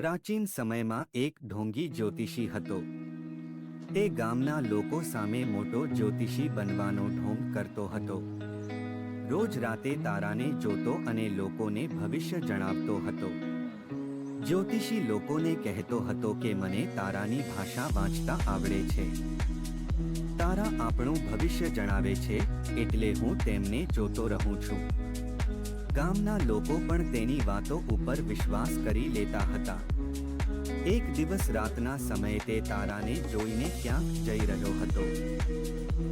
પ્રાચીન સમયમાં એક ઢોંગી જ્યોતિષી હતો. તે ગામના લોકો સામે મોટો જ્યોતિષી બનવાનો ઢોંગ કરતો હતો. રોજ રાતે તારાને જોતો અને લોકોને ભવિષ્ય જણાવતો હતો. જ્યોતિષી લોકોને કહેતો હતો કે મને તારાની ભાષા વાંચતા આવડે છે. તારા આપણું ભવિષ્ય જણાવે છે, એટલે હું તેમને જોતો રહું છું. ગામના લોકો પણ તેની વાતો ઉપર વિશ્વાસ કરી લેતા હતા. એક દિવસ રાતના સમયે તે તારાને જોઈને ક્યાંક જઈ રહ્યો હતો.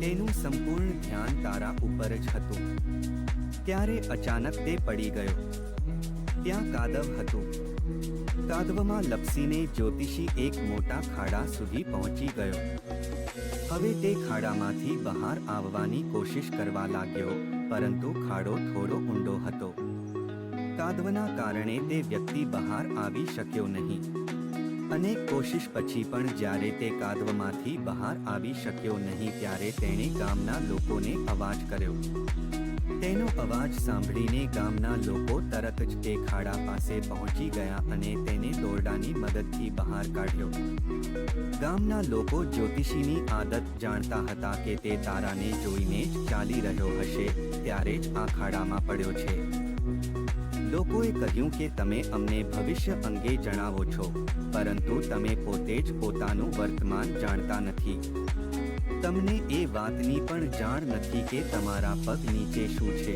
તેનું સંપૂર્ણ ધ્યાન તારા ઉપર જ હતું. ત્યારે અચાનક તે પડી ગયો. ત્યાં કાદવ હતું. કાદવમાં લપસીને જ્યોતિષી એક મોટા ખાડા સુધી પહોંચી ગયો. હવે તે ખાડામાંથી બહાર આવવાની કોશિશ કરવા લાગ્યો, પરંતુ ખાડો થોડો ઊંડો હતો. કાદવના કારણે તે વ્યક્તિ બહાર આવી શક્યો નહીં. અનેક કોશિશ પછી પણ જ્યારે તે કાદવમાંથી બહાર આવી શક્યો નહીં ત્યારે તેણે ગામના લોકોને અવાજ કર્યો. તેનો અવાજ સાંભળીને ગામના લોકો તરત જ તે ખાડા પાસે પહોંચી ગયા અને તેને દોરડાની મદદથી બહાર કાઢ્યો. ગામના લોકો જ્યોતિષીની આદત જાણતા હતા કે તે તારાને જોઈને જ ચાલી રહ્યો હશે, ત્યારે જ આ ખાડામાં પડ્યો છે. લોકોએ કહ્યું કે તમે અમને ભવિષ્ય અંગે જણાવો છો, પરંતુ તમે પોતે જ પોતાનું વર્તમાન જાણતા નથી. તમને એ વાતની પણ જાણ નથી કે તમારા પગ નીચે શું છે.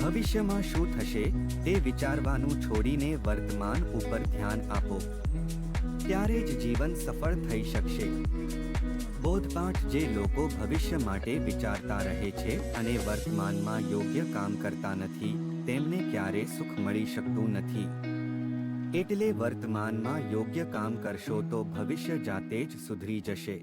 ભવિષ્યમાં શું થશે તે વિચારવાનું છોડીને વર્તમાન ઉપર ધ્યાન આપો. ત્યારે જ જીવન સફળ થઈ શકશે. બોધપાઠ: જે લોકો ભવિષ્ય માટે વિચારતા રહે છે અને વર્તમાનમાં યોગ્ય કામ કરતા નથી, તેમને ક્યારે સુખ મળી શકતું નથી. એટલે વર્તમાનમાં યોગ્ય કામ કરશો તો ભવિષ્ય જાતે જ સુધરી જશે.